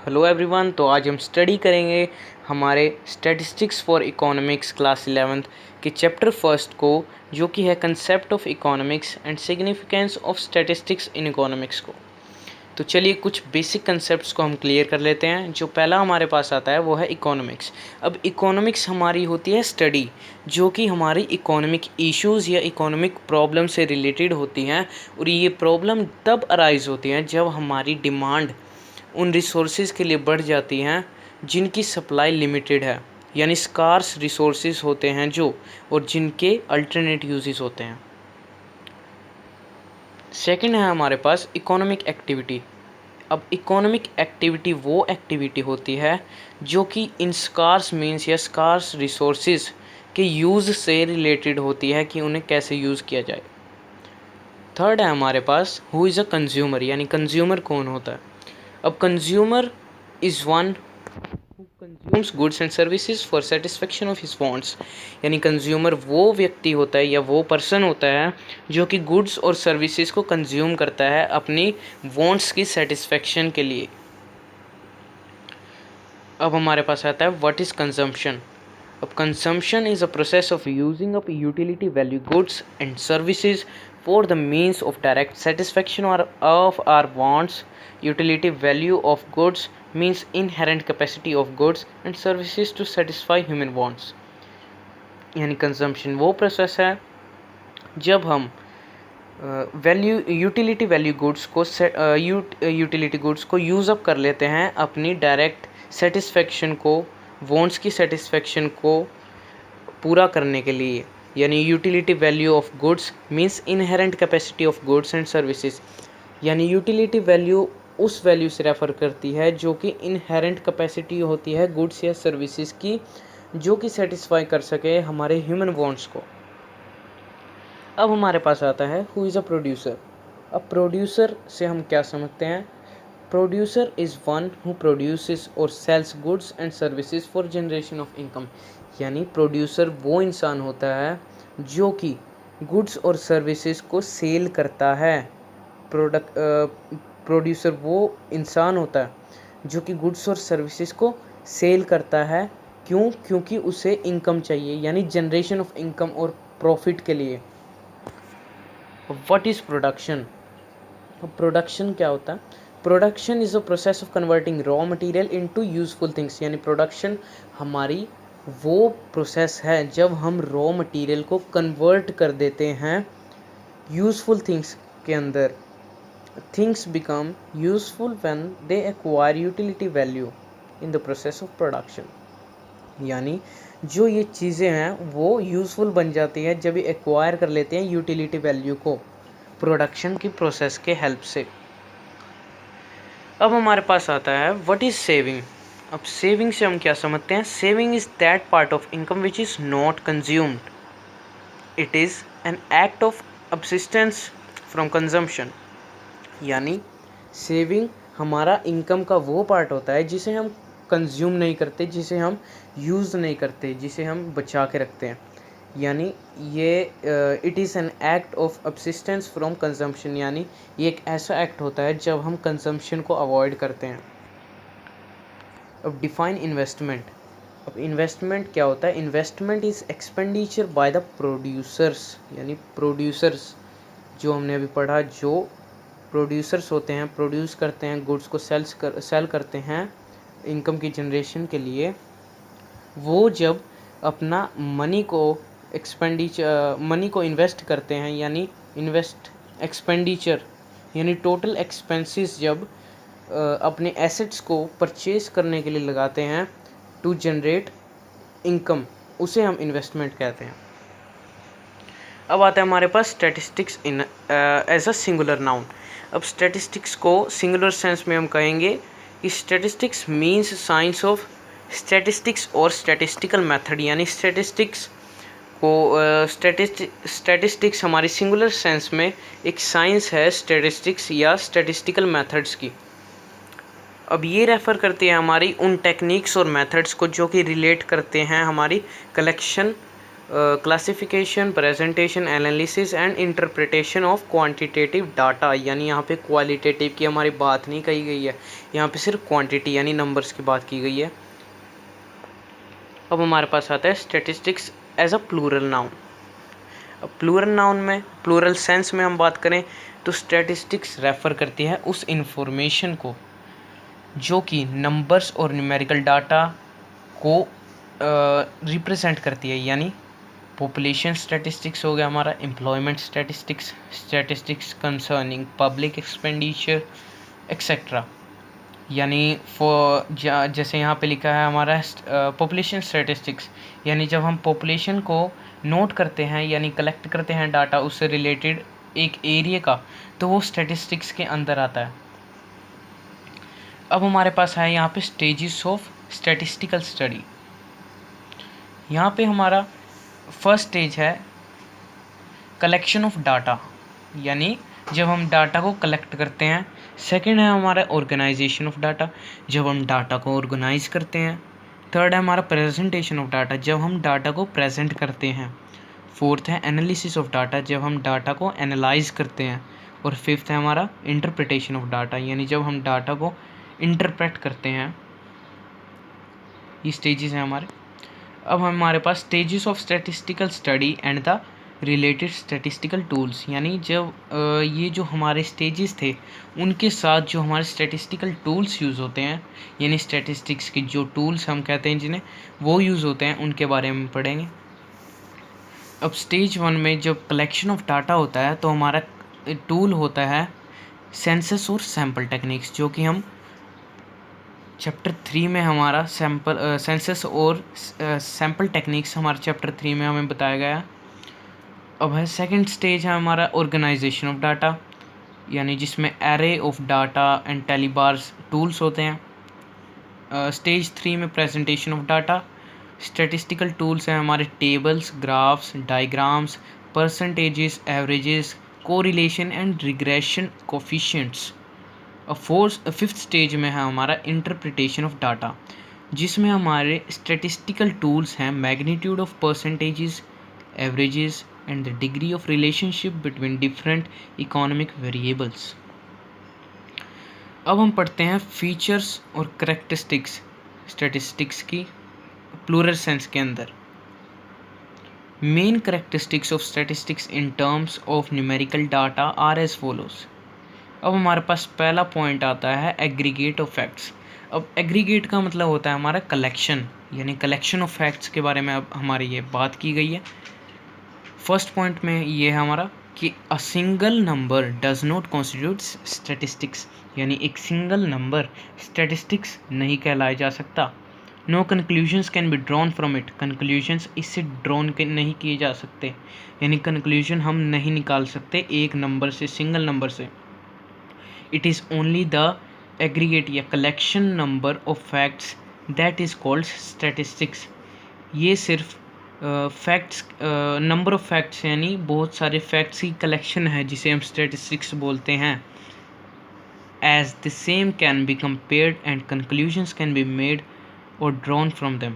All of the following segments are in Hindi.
Hello everyone. तो आज हम स्टडी करेंगे हमारे statistics for economics class 11th के चैप्टर फर्स्ट को, जो कि है concept of economics and significance of statistics in economics को। तो चलिए कुछ बेसिक कंसेप्ट्स को हम क्लियर कर लेते हैं। जो पहला हमारे पास आता है वो है इकोनॉमिक्स। अब इकोनॉमिक्स हमारी होती है स्टडी जो कि हमारी इकोनॉमिक इश्यूज़ या इकोनॉमिक प्रॉब्लम से रिलेटेड होती हैं, और ये प्रॉब्लम तब अराइज होती हैं जब हमारी डिमांड उन रिसोर्सेज के लिए बढ़ जाती हैं जिनकी सप्लाई लिमिटेड है, यानी स्कार्स रिसोर्सेज होते हैं जो, और जिनके अल्टरनेट यूजेस होते हैं। सेकंड है हमारे पास इकोनॉमिक एक्टिविटी। अब इकोनॉमिक एक्टिविटी वो एक्टिविटी होती है जो कि इन स्कार्स मीन्स या स्कार्स रिसोर्सेज के यूज़ से रिलेटेड होती है कि उन्हें कैसे यूज़ किया जाए। थर्ड है हमारे पास हु इज़ अ कंज्यूमर, यानी कंज्यूमर कौन होता है। अब consumer is one who consumes goods and services for satisfaction of his wants, यानी कंज्यूमर वो व्यक्ति होता है या वो पर्सन होता है जो कि गुड्स और सर्विसेज को कंज्यूम करता है अपनी वांट्स की सेटिस्फेक्शन के लिए। अब हमारे पास आता है व्हाट इज़ कंजम्पशन। अब consumption is a process of using up utility value goods and services for the means of direct satisfaction और of our wants. Utility value of goods means inherent capacity of goods and services to satisfy human wants। यानी कंजम्पशन वो प्रोसेस है जब हम यूटिलिटी वैल्यू गुड्स को यूटिलिटी गुड्स को यूज़ अप कर लेते हैं अपनी डायरेक्ट सेटिस्फेक्शन को, वांट्स की सेटिस्फेक्शन को पूरा करने के लिए। यानी utility value of goods means inherent capacity of goods and services, यानी यूटिलिटी वैल्यू उस वैल्यू से रेफ़र करती है जो कि इनहेरेंट कैपेसिटी होती है गुड्स या सर्विसेज की, जो कि सेटिस्फाई कर सके हमारे ह्यूमन वांट्स को। अब हमारे पास आता है हु इज़ अ प्रोड्यूसर। अब प्रोड्यूसर से हम क्या समझते हैं। Producer is one who produces और sells goods and services for generation of income, यानी प्रोड्यूसर वो इंसान होता है जो कि गुड्स और सर्विसेज को सेल करता है। प्रोड्यूसर वो इंसान होता है जो कि गुड्स और सर्विसेज को सेल करता है। क्योंकि उसे इनकम चाहिए, यानी जनरेशन ऑफ इनकम और प्रॉफिट के लिए। What is production. प्रोडक्शन क्या होता है। Production is a process of converting raw material into useful things, यानी प्रोडक्शन हमारी वो प्रोसेस है जब हम रॉ मटेरियल को कन्वर्ट कर देते हैं यूजफुल थिंग्स के अंदर। Things become useful when they acquire utility value in the process of production, यानी जो ये चीज़ें हैं वो यूज़फुल बन जाती हैं जब ये एक्वायर कर लेते हैं यूटिलिटी वैल्यू को प्रोडक्शन की प्रोसेस के हेल्प से। अब हमारे पास आता है व्हाट इज़ सेविंग। अब सेविंग से हम क्या समझते हैं। Saving is that part of income which is not consumed. It is an act of subsistence from consumption, यानी सेविंग हमारा इनकम का वो पार्ट होता है जिसे हम कंज्यूम नहीं करते, जिसे हम यूज़ नहीं करते, जिसे हम बचा के रखते हैं। यानी ये it is an act of subsistence from consumption, यानी ये एक ऐसा एक्ट होता है जब हम कंजम्पशन को अवॉइड करते हैं। अब डिफाइन इन्वेस्टमेंट। अब इन्वेस्टमेंट क्या होता है। Investment is expenditure by the producers, यानी प्रोड्यूसर्स जो हमने अभी पढ़ा, जो प्रोड्यूसर्स होते हैं, प्रोड्यूस करते हैं गुड्स को, सेल करते हैं इनकम की जनरेशन के लिए। वो जब अपना मनी को इन्वेस्ट करते हैं, यानी एक्सपेंडिचर यानी टोटल एक्सपेंसेस जब अपने एसेट्स को परचेज करने के लिए लगाते हैं टू जनरेट इनकम, उसे हम इन्वेस्टमेंट कहते हैं। अब आता है हमारे पास statistics in as a singular noun. अब स्टैटिस्टिक्स को सिंगुलर सेंस में हम कहेंगे कि statistics means science of statistics और स्टैटिस्टिकल मेथड, यानी स्टैटिस्टिक्स हमारी सिंगुलर सेंस में एक साइंस है स्टैटिस्टिक्स या स्टैटिस्टिकल मेथड्स की। अब ये रेफ़र करती है हमारी उन टेक्निक्स और मेथड्स को जो कि रिलेट करते हैं हमारी collection classification, presentation, analysis and interpretation of quantitative data, यानी यहाँ पे क्वालिटेटिव की हमारी बात नहीं कही गई है, यहाँ पे सिर्फ क्वांटिटी यानी नंबर्स की बात की गई है। अब हमारे पास आता है statistics as a plural noun. अब प्लूरल नाउन में, प्लूरल सेंस में हम बात करें तो स्टैटिस्टिक्स रेफ़र करती है उस इंफॉर्मेशन को जो कि नंबर्स और न्यूमेरिकल डाटा को रिप्रेजेंट करती है, यानी पॉपुलेशन स्टैटिस्टिक्स हो गया हमारा, employment statistics, statistics concerning public expenditure etcetera. यानी जैसे यहाँ पे लिखा है हमारा पॉपुलेशन स्टैटिस्टिक्स, यानी जब हम पॉपुलेशन को नोट करते हैं यानी कलेक्ट करते हैं डाटा उससे रिलेटेड एक एरिया का, तो वो स्टैटिस्टिक्स के अंदर आता है। अब हमारे पास है यहाँ पे स्टेजेस ऑफ स्टैटिस्टिकल स्टडी। यहाँ पे हमारा फर्स्ट स्टेज है कलेक्शन ऑफ डाटा, यानी जब हम डाटा को कलेक्ट करते हैं। सेकंड है हमारा ऑर्गेनाइजेशन ऑफ डाटा, जब हम डाटा को ऑर्गेनाइज करते हैं। थर्ड है हमारा प्रेजेंटेशन ऑफ डाटा, जब हम डाटा को प्रेजेंट करते हैं। फोर्थ है एनालिसिस ऑफ डाटा, जब हम डाटा को एनालाइज करते हैं। और फिफ्थ है हमारा इंटरप्रिटेशन ऑफ डाटा, यानी जब हम डाटा को इंटरप्रेट करते हैं। ये स्टेजेस हैं हमारे। अब हमारे पास stages of statistical study and the related statistical tools, यानी जब ये जो हमारे स्टेजेस थे उनके साथ जो हमारे स्टैटिस्टिकल टूल्स यूज़ होते हैं, यानी स्टैटिस्टिक्स के जो टूल्स हम कहते हैं जिन्हें, वो यूज़ होते हैं, उनके बारे में पढ़ेंगे। अब स्टेज 1 में जब कलेक्शन ऑफ डाटा होता है तो हमारा टूल होता है सेंसस और सैम्पल टेक्निक्स, जो कि हम चैप्टर 3 में हमारा सेंसस और सैम्पल टेक्निक्स हमारे चैप्टर 3 में हमें बताया गया। अब है सेकंड स्टेज है हमारा ऑर्गेनाइजेशन ऑफ डाटा, यानी जिसमें array of data and tally bars tools होते हैं। स्टेज 3 में presentation of data, statistical tools हैं हमारे tables, graphs, diagrams, percentages, averages, correlation and regression coefficients. Fifth stage में है हमारा इंटरप्रिटेशन ऑफ डाटा, जिसमें हमारे स्टैटिस्टिकल टूल्स हैं magnitude of percentages, averages and the degree of relationship between different economic variables. अब हम पढ़ते हैं फीचर्स और करैक्टरिस्टिक्स स्टैटिस्टिक्स की प्लूरल सेंस के अंदर। Main characteristics of statistics in terms of numerical data are as follows. अब हमारे पास पहला पॉइंट आता है एग्रीगेट ऑफ फैक्ट्स। अब एग्रीगेट का मतलब होता है हमारा कलेक्शन, यानी कलेक्शन ऑफ फैक्ट्स के बारे में अब हमारी ये बात की गई है। फर्स्ट पॉइंट में ये है हमारा कि a single number does not constitute statistics, यानी एक सिंगल नंबर स्टैटिस्टिक्स नहीं कहलाया जा सकता। No conclusions can be drawn from it, conclusions इससे ड्रॉन नहीं किए जा सकते, यानी कंक्लूजन हम नहीं निकाल सकते एक नंबर से, सिंगल नंबर से। It is only the aggregate या collection number of facts that is called statistics. ये सिर्फ फैक्ट्स, नंबर ऑफ फैक्ट्स यानी बहुत सारे फैक्ट्स की कलेक्शन है जिसे हम स्टैटिस्टिक्स बोलते हैं। As the same can be compared and conclusions can be made और ड्रॉन फ्रॉम देम,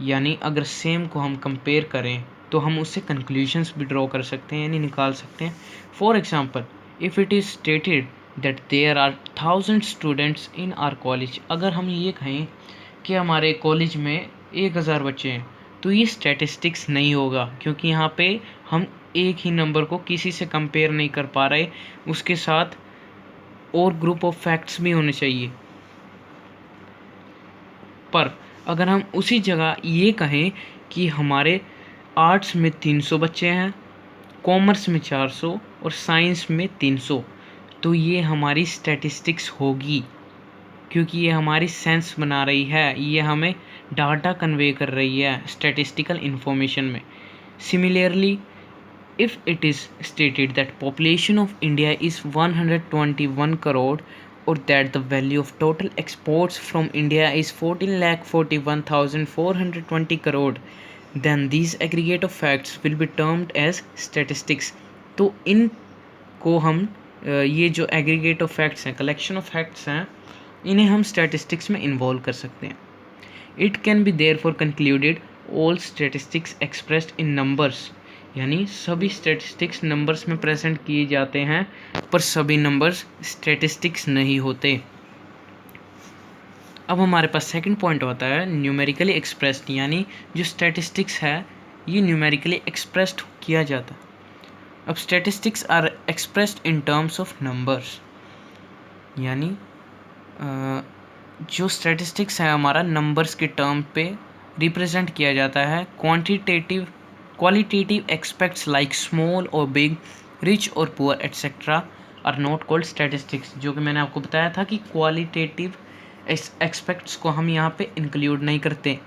यानी अगर सेम को हम कंपेयर करें तो हम उससे कंक्लूजन्स भी ड्रॉ कर सकते हैं यानी निकाल सकते हैं। For example, if it is stated that there are 1000 students in our college, अगर हम ये कहें कि हमारे कॉलेज में 1000 बच्चे हैं, तो ये स्टैटिस्टिक्स नहीं होगा, क्योंकि यहाँ पे हम एक ही नंबर को किसी से कंपेयर नहीं कर पा रहे, उसके साथ और ग्रुप ऑफ फैक्ट्स भी होने चाहिए। पर अगर हम उसी जगह ये कहें कि हमारे आर्ट्स में 300 बच्चे हैं, कॉमर्स में 400 और साइंस में 300, तो ये हमारी स्टैटिस्टिक्स होगी, क्योंकि ये हमारी सेंस बना रही है, ये हमें डाटा कन्वे कर रही है स्टैटिस्टिकल इन्फॉर्मेशन में। Similarly, if it is stated that population of India is 121 crore or that the value of total exports from India is 14,41,420 crore, then these aggregate of facts will be termed as statistics। तो इन को हम ये जो aggregate of facts हैं, collection of facts हैं, इन्हें हम statistics में involve कर सकते हैं। It can be therefore concluded all statistics expressed in numbers, यानी सभी स्टैटिस्टिक्स नंबर्स में प्रेजेंट किए जाते हैं, पर सभी नंबर्स स्टैटिस्टिक्स नहीं होते। अब हमारे पास सेकंड पॉइंट होता है न्यूमेरिकली एक्सप्रेस्ड, यानी जो स्टैटिस्टिक्स है ये न्यूमेरिकली एक्सप्रेस्ड किया जाता है। अब statistics are expressed in terms of numbers, यानी जो स्टैटिस्टिक्स है हमारा नंबर्स के टर्म पे रिप्रेजेंट किया जाता है। क्वालिटेटिव एक्सपेक्ट्स लाइक स्मॉल और बिग, रिच और poor etcetera are not called statistics, जो कि मैंने आपको बताया था कि क्वालिटेटिव एक्सपेक्ट्स को हम यहाँ पे इंक्लूड नहीं करते।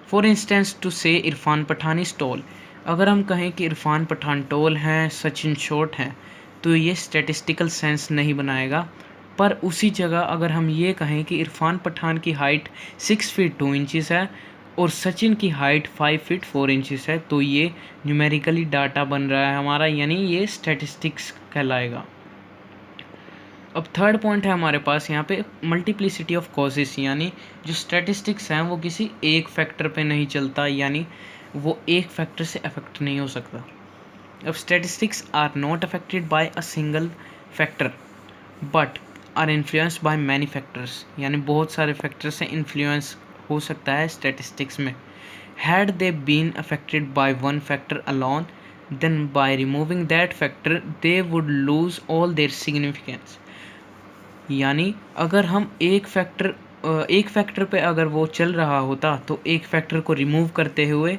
फॉर इंस्टेंस टू से इरफान पठान इज टॉल, अगर हम कहें कि इरफान पठान टॉल हैं, सचिन शॉर्ट हैं, तो ये स्टैटिस्टिकल सेंस नहीं बनाएगा। पर उसी जगह अगर हम ये कहें कि इरफान पठान की हाइट 6 फीट 2 इंचज़ है और सचिन की हाइट 5 फीट 4 इंचज़ है, तो ये न्यूमेरिकली डाटा बन रहा है हमारा, यानी ये स्टैटिस्टिक्स कहलाएगा। अब थर्ड पॉइंट है हमारे पास यहाँ पे मल्टीप्लिसिटी ऑफ कॉजेस, यानी जो स्टैटिस्टिक्स हैं वो किसी एक फैक्टर पे नहीं चलता, यानी वो एक फैक्टर से अफेक्ट नहीं हो सकता। अब statistics are not affected by a single factor but are influenced by many factors, यानी बहुत सारे फैक्टर से इन्फ्लुएंस हो सकता है स्टैटिस्टिक्स में। Had they been affected by one factor alone then by removing that factor they would lose all their significance, यानी अगर हम एक फैक्टर पे अगर वो चल रहा होता तो एक फैक्टर को रिमूव करते हुए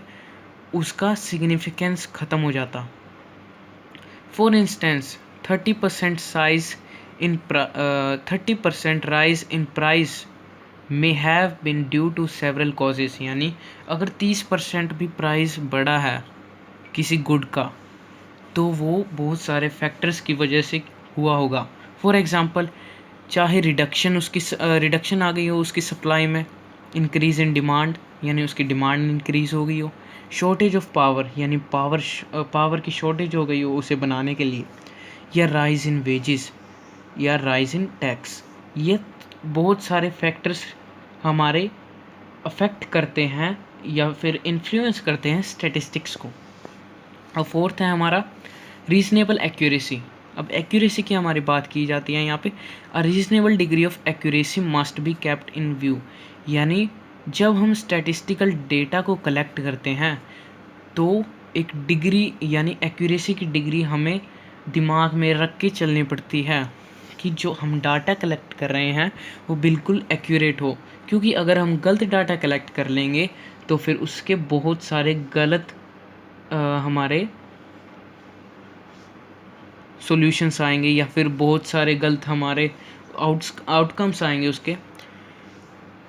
उसका सिग्निफिकेंस ख़त्म हो जाता। For instance 30% rise in price may have been due to several causes, यानी अगर 30% भी प्राइस बढ़ा है किसी गुड का तो वो बहुत सारे फैक्टर्स की वजह से हुआ होगा। फॉर एग्ज़ाम्पल, चाहे रिडक्शन आ गई हो उसकी सप्लाई में, इंक्रीज़ इन डिमांड यानी उसकी डिमांड इंक्रीज़ हो गई हो, शॉर्टेज ऑफ पावर यानी पावर की शॉर्टेज हो गई हो उसे बनाने के लिए, या राइज इन वेजेस या राइज इन टैक्स, ये बहुत सारे फैक्टर्स हमारे अफेक्ट करते हैं या फिर इन्फ्लुएंस करते हैं स्टैटिस्टिक्स को। और फोर्थ है हमारा रीजनेबल एक्यूरेसी। अब एक्यूरेसी की हमारी बात की जाती है यहाँ पे, a reasonable degree of accuracy must be kept in view, यानी जब हम स्टैटिस्टिकल डेटा को कलेक्ट करते हैं तो एक डिग्री यानी एक्यूरेसी की डिग्री हमें दिमाग में रख के चलनी पड़ती है कि जो हम डाटा कलेक्ट कर रहे हैं वो बिल्कुल एक्यूरेट हो, क्योंकि अगर हम गलत डाटा कलेक्ट कर लेंगे तो फिर उसके बहुत सारे गलत हमारे सॉल्यूशंस आएंगे या फिर बहुत सारे गलत हमारे आउटकम्स आएंगे उसके।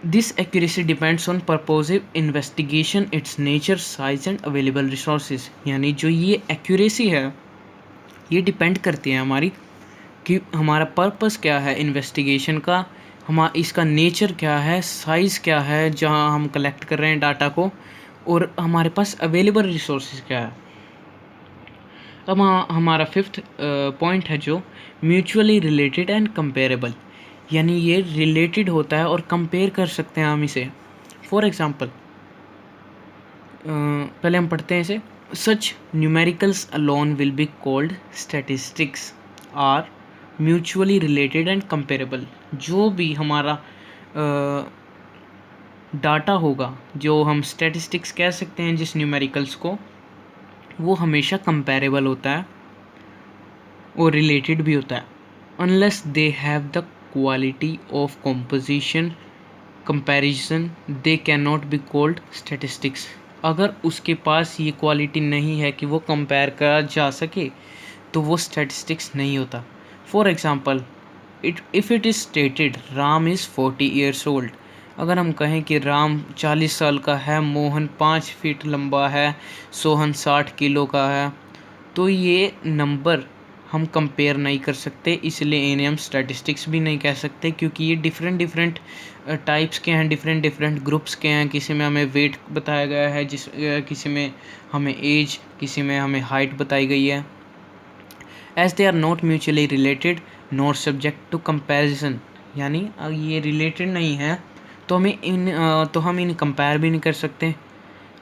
This accuracy depends on purposive investigation, its nature, size and available resources, यानी जो ये एक्यूरेसी है ये डिपेंड करती है हमारी कि हमारा पर्पस क्या है इन्वेस्टिगेशन का, इसका नेचर क्या है, साइज़ क्या है जहां हम कलेक्ट कर रहे हैं डाटा को, और हमारे पास अवेलेबल रिसोर्सेज क्या है। अब हमारा फिफ्थ पॉइंट है जो म्यूचुअली रिलेटेड एंड कंपेरेबल, यानी ये रिलेटेड होता है और कंपेयर कर सकते हैं हम इसे। फॉर एग्ज़ाम्पल, पहले हम पढ़ते हैं इसे। Such numericals alone will be called statistics are mutually related and comparable, जो भी हमारा डाटा होगा जो हम स्टैटिस्टिक्स कह सकते हैं जिस न्यूमेरिकल्स को, वो हमेशा कंपेरेबल होता है और रिलेटेड भी होता है, unless they have the quality of composition comparison they can not be called statistics. अगर उसके पास ये क्वालिटी नहीं है कि वो कंपेयर करा जा सके तो वो स्टैटिस्टिक्स नहीं होता। For example, if it is stated Ram is 40 years old, अगर हम कहें कि राम 40 साल का है, मोहन 5 फीट लंबा है, सोहन 60 किलो का है, तो ये नंबर हम कंपेयर नहीं कर सकते, इसलिए इन्हें हम स्टैटिस्टिक्स भी नहीं कह सकते, क्योंकि ये डिफरेंट टाइप्स के हैं, डिफरेंट ग्रुप्स के हैं। किसी में हमें वेट बताया गया है, किसी में हमें एज, किसी में हमें हाइट बताई गई है। As they are not mutually related not subject to comparison, यानी ये रिलेटेड नहीं है तो हम इन कंपेयर भी नहीं कर सकते।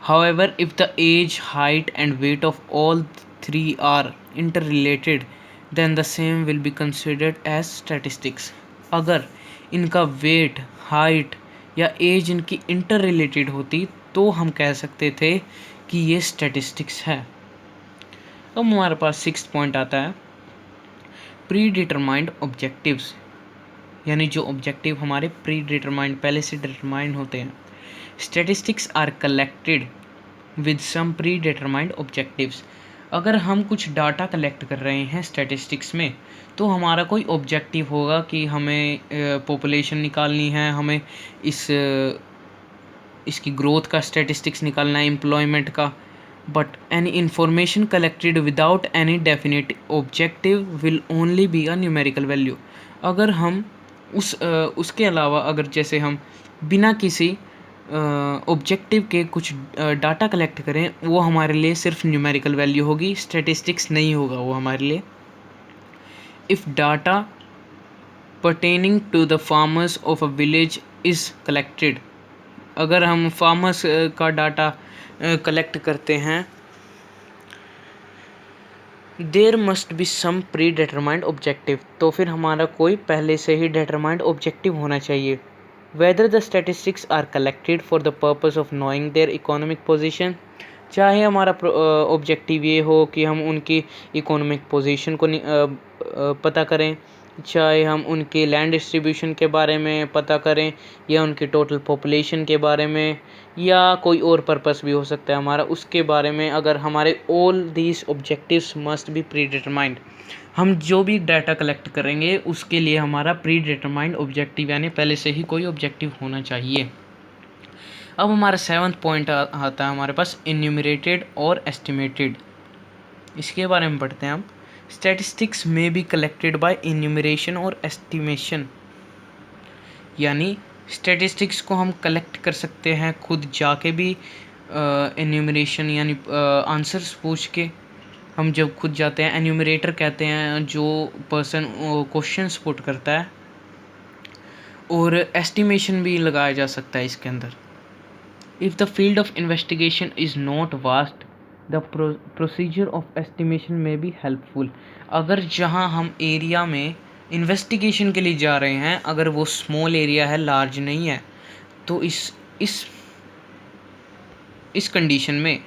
However if the age, height and weight of all three are inter related then the same will be considered as statistics. अगर इनका वेट, हाइट या एज इनकी इंटर रिलेटेड होती तो हम कह सकते थे कि ये स्टैटिस्टिक्स है। अब हमारे पास 6th पॉइंट आता है प्री डिटरमाइंड ऑब्जेक्टिव्स, यानी जो ऑब्जेक्टिव हमारे प्री डिटरमाइंड, पहले से डिटरमाइंड होते हैं। Statistics are collected with some pre determined objectives. अगर हम कुछ डाटा कलेक्ट कर रहे हैं स्टैटिस्टिक्स में तो हमारा कोई ऑब्जेक्टिव होगा कि हमें पॉपुलेशन निकालनी है, हमें इसकी ग्रोथ का स्टैटिस्टिक्स निकालना है, एम्प्लॉयमेंट का। But any information collected without any definite objective will only be a numerical value. अगर हम उसके अलावा अगर जैसे हम बिना किसी ऑब्जेक्टिव के कुछ डाटा कलेक्ट करें, वो हमारे लिए सिर्फ न्यूमेरिकल वैल्यू होगी, स्टैटिस्टिक्स नहीं होगा वो हमारे लिए। If data pertaining to the farmers of a village is collected, अगर हम फार्मर्स का डाटा कलेक्ट करते हैं, there must be some pre determined objective, तो फिर हमारा कोई पहले से ही डिटरमाइंड ऑब्जेक्टिव होना चाहिए। Whether the statistics are collected for the purpose of knowing their economic position, चाहे हमारा ऑब्जेक्टिव ये हो कि हम उनकी इकोनॉमिक पोजीशन को पता करें, चाहे हम उनके लैंड डिस्ट्रीब्यूशन के बारे में पता करें, या उनकी टोटल पॉपुलेशन के बारे में, या कोई और पर्पस भी हो सकता है हमारा उसके बारे में। अगर हमारे all these objectives must be pre determined, हम जो भी डाटा कलेक्ट करेंगे उसके लिए हमारा प्री डिटरमाइंड ऑब्जेक्टिव यानी पहले से ही कोई ऑब्जेक्टिव होना चाहिए। अब हमारा 7th पॉइंट आता है हमारे पास इन्यूमरेटेड और एस्टिमेटेड। इसके बारे में पढ़ते हैं हम। स्टैटिस्टिक्स में बी कलेक्टेड बाय इन्यूमरेशन और एस्टिमेशन, यानी स्टैटिस्टिक्स को हम कलेक्ट कर सकते हैं खुद जाके भी, इन्यूमरेशन यानी आंसर्स पूछ के। हम जब खुद जाते हैं, एन्यूमरेटर कहते हैं जो पर्सन क्वेश्चंस पुट करता है, और एस्टिमेशन भी लगाया जा सकता है इसके अंदर। If the field of investigation is not vast the procedure of estimation में बी हेल्पफुल, अगर जहाँ हम एरिया में इन्वेस्टिगेशन के लिए जा रहे हैं अगर वो स्मॉल एरिया है, लार्ज नहीं है, तो इस कंडीशन में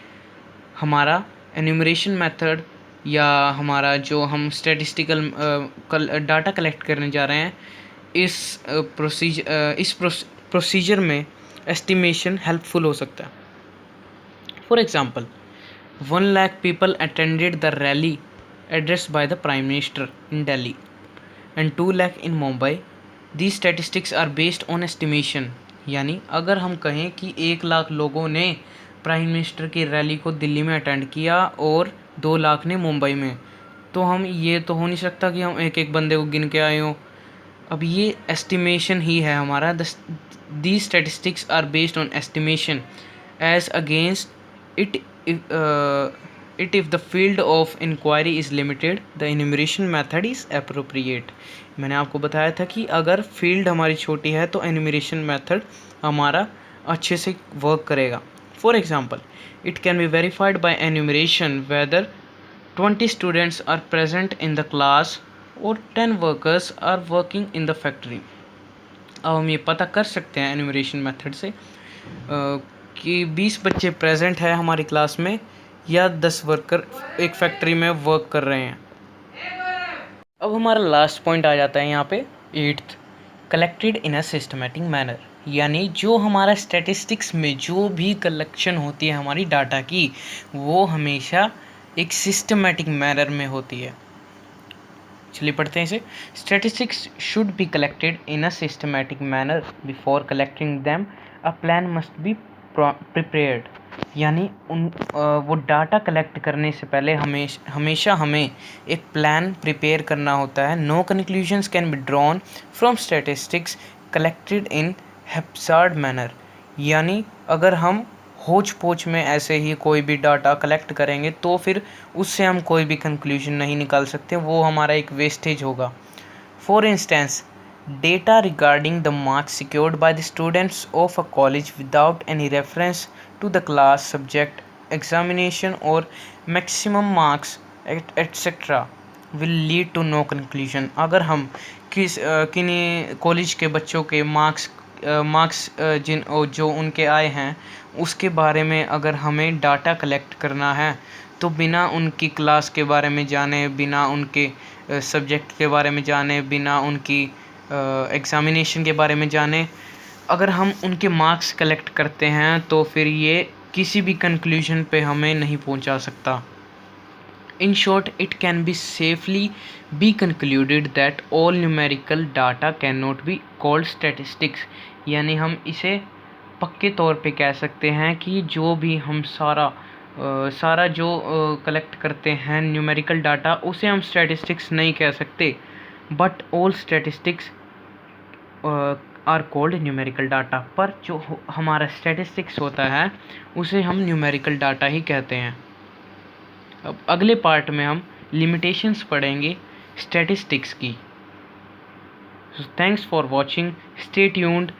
हमारा एन्यूमरेशन मेथड या हमारा जो हम स्टैटिस्टिकल डाटा कलेक्ट करने जा रहे हैं, इस प्रोसीजर में एस्टिमेशन हेल्पफुल हो सकता है। For example 1 lakh people attended the rally addressed by the Prime Minister in Delhi and 2 lakh in Mumbai. These statistics are based on estimation, यानी अगर हम कहें कि 1 लाख लोगों ने प्राइम मिनिस्टर की रैली को दिल्ली में अटेंड किया और 2 लाख ने मुंबई में, तो हम ये तो हो नहीं सकता कि हम एक एक बंदे को गिन के आए हों। अब ये एस्टिमेशन ही है हमारा। These statistics are based on estimation as against it if the field of inquiry is limited, the enumeration method is appropriate. मैंने आपको बताया था कि अगर फील्ड हमारी छोटी है तो एनुमरेशन मेथड हमारा अच्छे से वर्क करेगा। For example it can be verified by enumeration whether 20 students are present in the class और 10 workers are working in the factory. अब हम ये पता कर सकते हैं एनुमरेशन मेथड से कि 20 बच्चे प्रेजेंट है हमारी क्लास में या 10 वर्कर एक फैक्ट्री में वर्क कर रहे हैं। अब हमारा लास्ट पॉइंट आ जाता है यहाँ पे 8th, collected in a systematic manner, यानी जो हमारा स्टैटिस्टिक्स में जो भी कलेक्शन होती है हमारी डाटा की, वो हमेशा एक सिस्टमेटिक मैनर में होती है। चलिए पढ़ते हैं इसे। Statistics should be collected in a systematic manner before collecting them a plan must be prepared, यानी वो डाटा कलेक्ट करने से पहले हमेशा हमें एक प्लान प्रिपेयर करना होता है। No conclusions can be drawn from statistics collected in haphazard manner, यानी अगर हम होच पोच में ऐसे ही कोई भी डाटा कलेक्ट करेंगे तो फिर उससे हम कोई भी कंक्लूजन नहीं निकाल सकते, वो हमारा एक वेस्टेज होगा। For instance data regarding the marks secured by the students of a college without any reference to the class, subject, examination or maximum marks etc will lead to no conclusion। अगर हम किन्हीं कॉलेज के बच्चों के मार्क्स जो उनके आए हैं उसके बारे में अगर हमें डाटा कलेक्ट करना है तो बिना उनकी क्लास के बारे में जाने, बिना उनके सब्जेक्ट के बारे में जाने, बिना उनकी एग्ज़ामिनेशन के बारे में जाने, अगर हम उनके मार्क्स कलेक्ट करते हैं तो फिर ये किसी भी कंक्लूजन पे हमें नहीं पहुंचा सकता। In short, it can be safely be concluded that all numerical data cannot be called statistics। यानी हम इसे पक्के तौर पे कह सकते हैं कि जो भी हम सारा जो कलेक्ट करते हैं न्यूमेरिकल डाटा उसे हम स्टैटिस्टिक्स नहीं कह सकते, but all statistics are called numerical data. पर जो हमारा स्टैटिस्टिक्स होता है उसे हम न्यूमेरिकल डाटा ही कहते हैं। अब अगले पार्ट में हम लिमिटेशंस पढ़ेंगे स्टैटिस्टिक्स की। Thanks for watching, stay tuned,